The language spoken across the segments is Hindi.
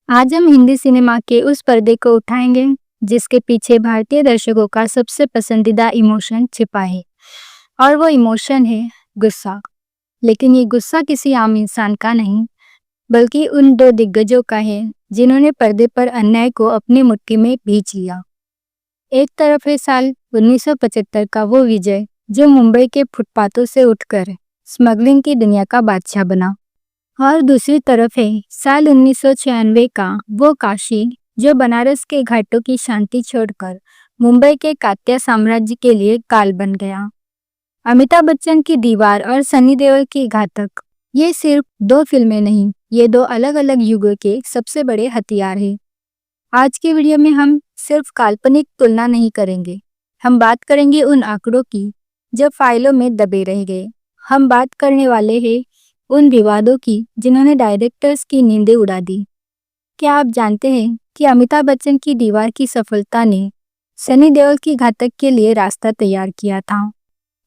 आज हम हिंदी सिनेमा के उस पर्दे को उठाएंगे जिसके पीछे भारतीय दर्शकों का सबसे पसंदीदा इमोशन छिपा है। और वो इमोशन है गुस्सा। लेकिन ये गुस्सा किसी आम इंसान का नहीं, बल्कि उन दो दिग्गजों का है जिन्होंने पर्दे पर अन्याय को अपनी मुट्ठी में भींच लिया। एक तरफ है साल 1975 का वो विजय जो मुंबई के फुटपाथों से उठकर स्मगलिंग की दुनिया का बादशाह बना, और दूसरी तरफ है साल 1996 का वो काशी जो बनारस के घाटों की शांति छोड़कर मुंबई के कात्या साम्राज्य के लिए काल बन गया। अमिताभ बच्चन की दीवार और सनी देओल की घातक, ये सिर्फ दो फिल्में नहीं, ये दो अलग अलग युगों के सबसे बड़े हथियार हैं। आज की वीडियो में हम सिर्फ काल्पनिक तुलना नहीं करेंगे, हम बात करेंगे उन आंकड़ों की जो फाइलों में दबे रह गए। हम बात करने वाले हैं उन विवादों की जिन्होंने डायरेक्टर्स की नींदें उड़ा दी। क्या आप जानते हैं कि अमिताभ बच्चन की दीवार की सफलता ने सनी देओल की घातक के लिए रास्ता तैयार किया था?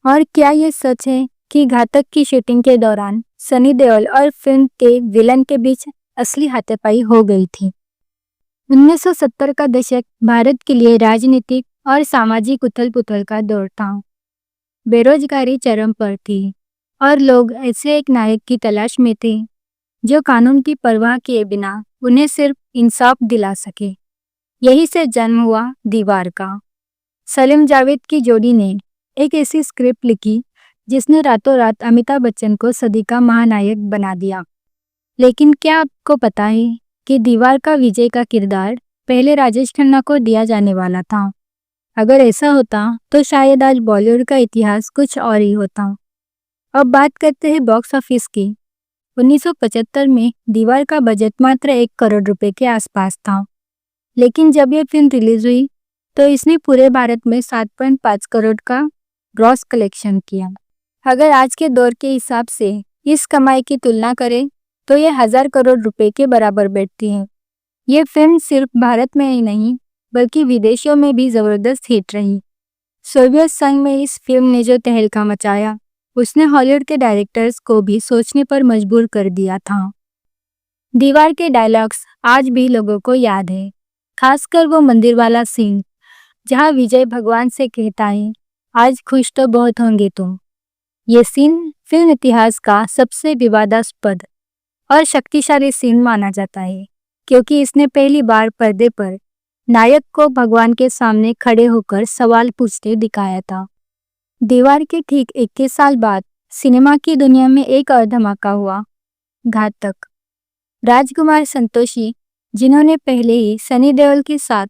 और क्या ये सच है कि घातक की शूटिंग के दौरान सनी देओल और फिल्म के विलन के बीच असली हाथापाई हो गई थी? 1970 का दशक भारत के लिए राजनीतिक और सामाजिक उथल-पुथल का दौर था। बेरोजगारी चरम पर थी और लोग ऐसे एक नायक की तलाश में थे जो कानून की परवाह किए बिना उन्हें सिर्फ इंसाफ दिला सके। यही से जन्म हुआ दीवार का। सलीम जावेद की जोड़ी ने एक ऐसी स्क्रिप्ट लिखी जिसने रातों रात अमिताभ बच्चन को सदी का महानायक बना दिया। लेकिन क्या आपको पता है कि दीवार का विजय का किरदार पहले राजेश खन्ना को दिया जाने वाला था? अगर ऐसा होता तो शायद आज बॉलीवुड का इतिहास कुछ और ही होता। अब बात करते हैं बॉक्स ऑफिस की। 1975 में दीवार का बजट मात्र 1 करोड़ रुपए के आसपास था, लेकिन जब यह फिल्म रिलीज हुई तो इसने पूरे भारत में 7.5 करोड़ का ग्रॉस कलेक्शन किया। अगर आज के दौर के हिसाब से इस कमाई की तुलना करें तो यह 1000 करोड़ रुपए के बराबर बैठती है। ये फिल्म सिर्फ भारत में ही नहीं बल्कि विदेशों में भी जबरदस्त हिट रही। सोवियत संघ में इस फिल्म ने जो तहलका मचाया, उसने हॉलीवुड के डायरेक्टर्स को भी सोचने पर मजबूर कर दिया था। दीवार के डायलॉग्स आज भी लोगों को याद है, खासकर वो मंदिर वाला सीन जहां विजय भगवान से कहता है, आज खुश तो बहुत होंगे तुम। ये सीन फिल्म इतिहास का सबसे विवादास्पद और शक्तिशाली सीन माना जाता है, क्योंकि इसने पहली बार पर्दे पर नायक को भगवान के सामने खड़े होकर सवाल पूछते दिखाया था। दीवार के ठीक 21 साल बाद सिनेमा की दुनिया में एक और धमाका हुआ, घातक। राजकुमार संतोषी, जिन्होंने पहले ही सनी देओल के साथ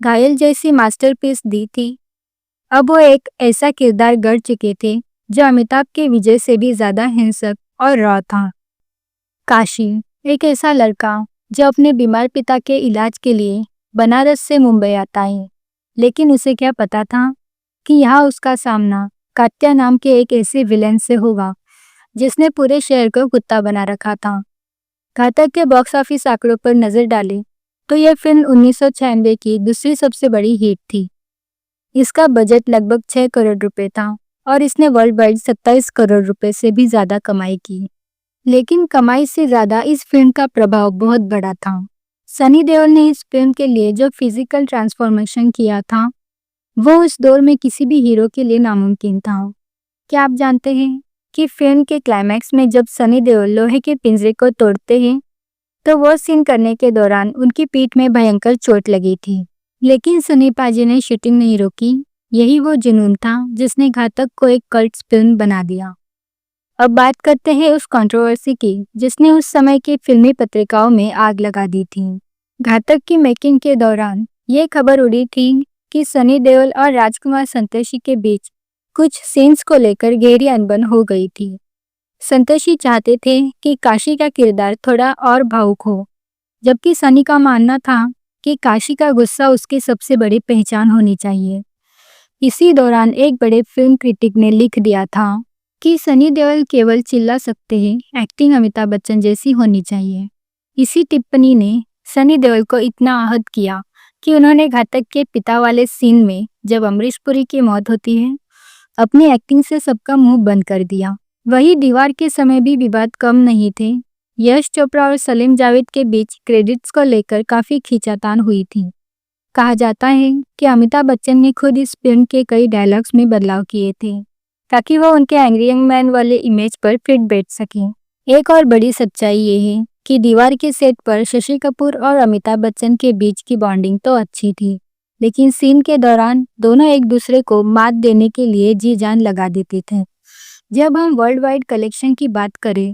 घायल जैसी मास्टरपीस दी थी, अब वो एक ऐसा किरदार गढ़ चुके थे जो अमिताभ के विजय से भी ज्यादा हिंसक और रॉ था। काशी, एक ऐसा लड़का जो अपने बीमार पिता के इलाज के लिए बनारस से मुंबई आता है, लेकिन उसे क्या पता था कि यहाँ उसका सामना कात्या नाम के एक ऐसे विलेन से होगा जिसने पूरे शहर को कुत्ता बना रखा था। घातक के बॉक्स ऑफिस आंकड़ों पर नजर डालें तो यह फिल्म 1996 की दूसरी सबसे बड़ी हिट थी। इसका बजट लगभग 6 करोड़ रुपए था और इसने वर्ल्ड वाइड 27 करोड़ रुपए से भी ज्यादा कमाई की। लेकिन कमाई से ज्यादा इस फिल्म का प्रभाव बहुत बड़ा था। सनी देओल ने इस फिल्म के लिए जो फिजिकल ट्रांसफॉर्मेशन किया था वो उस दौर में किसी भी हीरो के लिए नामुमकिन था। क्या आप जानते हैं कि फिल्म के क्लाइमैक्स में जब सनी देओल लोहे के पिंजरे को तोड़ते हैं तो वो सीन करने के दौरान उनकी पीठ में भयंकर चोट लगी थी, लेकिन सनी पाजी ने शूटिंग नहीं रोकी। यही वो जुनून था जिसने घातक को एक कल्ट फिल्म बना दिया। अब बात करते हैं उस कंट्रोवर्सी की जिसने उस समय की फिल्मी पत्रिकाओं में आग लगा दी थी। घातक की मेकिंग के दौरान ये खबर उड़ी थी कि सनी देओल और राजकुमार संतोषी के बीच कुछ सीन्स को लेकर गहरी अनबन हो गई थी। संतोषी चाहते थे कि काशी का किरदार थोड़ा और भावुक हो, जबकि सनी का मानना था कि काशी का गुस्सा उसकी सबसे बड़ी पहचान होनी चाहिए। इसी दौरान एक बड़े फिल्म क्रिटिक ने लिख दिया था कि सनी देओल केवल चिल्ला सकते हैं, एक्टिंग अमिताभ बच्चन जैसी होनी चाहिए। इसी टिप्पणी ने सनी देओल को इतना आहत किया कि उन्होंने घातक के पिता वाले सीन में जब अमरीश पुरी की मौत होती है, अपनी एक्टिंग से सबका मुंह बंद कर दिया। वही दीवार के समय भी विवाद कम नहीं थे। यश चोपड़ा और सलीम जावेद के बीच क्रेडिट्स को लेकर काफी खींचातान हुई थी। कहा जाता है कि अमिताभ बच्चन ने खुद इस फिल्म के कई डायलॉग्स में बदलाव किए थे ताकि वो उनके एंग्री यंग मैन वाले इमेज पर फिट बैठ सकें। एक और बड़ी सच्चाई ये है कि दीवार के सेट पर शशि कपूर और अमिताभ बच्चन के बीच की बॉन्डिंग तो अच्छी थी, लेकिन सीन के दौरान दोनों एक दूसरे को मात देने के लिए जी जान लगा देते थे। जब हम वर्ल्ड वाइड कलेक्शन की बात करें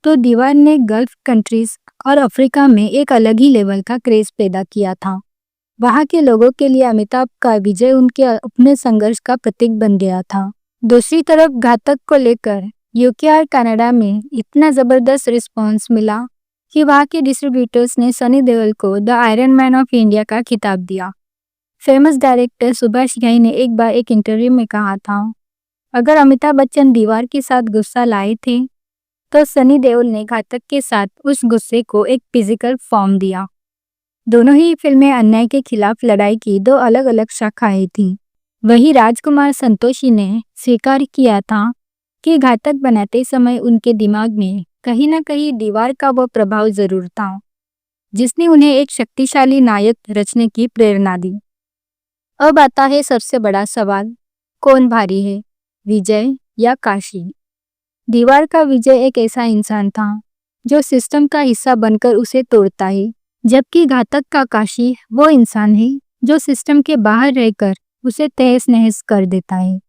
तो दीवार ने गल्फ कंट्रीज और अफ्रीका में एक अलग ही लेवल का क्रेज पैदा किया था। वहाँ के लोगों के लिए अमिताभ का विजय उनके अपने संघर्ष का प्रतीक बन गया था। दूसरी तरफ घातक को लेकर यूके और कनाडा में इतना जबरदस्त रिस्पॉन्स मिला कि वहाँ के डिस्ट्रीब्यूटर्स ने सनी देओल को the iron man of India का खिताब दिया। फेमस डायरेक्टर सुभाष घई ने एक बार एक इंटरव्यू में कहा था, अगर अमिताभ बच्चन दीवार के साथ गुस्सा लाए थे तो सनी देओल ने घातक के साथ उस गुस्से को एक फिजिकल फॉर्म दिया। दोनों ही फिल्में अन्याय के खिलाफ लड़ाई की दो अलग अलग शाखाएं थीं। वही राजकुमार संतोषी ने स्वीकार किया था कि घातक बनाते समय उनके दिमाग में कहीं ना कहीं दीवार का वो प्रभाव जरूर था जिसने उन्हें एक शक्तिशाली नायक रचने की प्रेरणा दी। अब आता है सबसे बड़ा सवाल, कौन भारी है, विजय या काशी? दीवार का विजय एक ऐसा इंसान था जो सिस्टम का हिस्सा बनकर उसे तोड़ता है, जबकि घातक का काशी वो इंसान है जो सिस्टम के बाहर रहकर उसे तहस नहस कर देता है।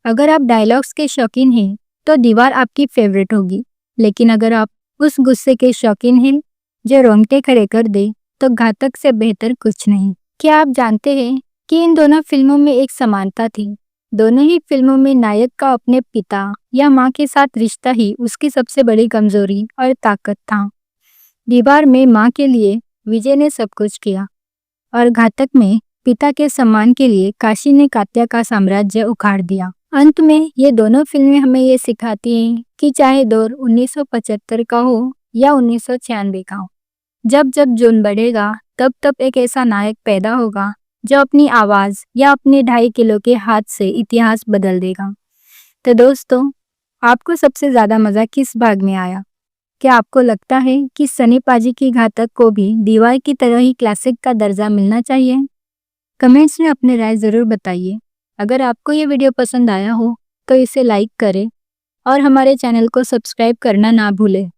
अगर आप डायलॉग्स के शौकीन हैं तो दीवार आपकी फेवरेट होगी, लेकिन अगर आप उस गुस्से के शौकीन हैं जो रोंगटे खड़े कर दे तो घातक से बेहतर कुछ नहीं। क्या आप जानते हैं कि इन दोनों फिल्मों में एक समानता थी? दोनों ही फिल्मों में नायक का अपने पिता या माँ के साथ रिश्ता ही उसकी सबसे बड़ी कमजोरी और ताकत था। दीवार में माँ के लिए विजय ने सब कुछ किया और घातक में पिता के सम्मान के लिए काशी ने कात्या का साम्राज्य उखाड़ दिया। अंत में ये दोनों फिल्में हमें ये सिखाती हैं कि चाहे दौर 1975 का हो या 1996 का हो, जब जब जुर्म बढ़ेगा तब तब एक ऐसा नायक पैदा होगा जो अपनी आवाज या अपने 2.5 किलो के हाथ से इतिहास बदल देगा। तो दोस्तों, आपको सबसे ज्यादा मजा किस भाग में आया? क्या आपको लगता है कि सनी पाजी की घातक को भी दीवार की तरह ही क्लासिक का दर्जा मिलना चाहिए? कमेंट्स में अपनी राय जरूर बताइए। अगर आपको ये वीडियो पसंद आया हो तो इसे लाइक करें और हमारे चैनल को सब्सक्राइब करना ना भूलें।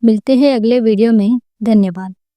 मिलते हैं अगले वीडियो में। धन्यवाद।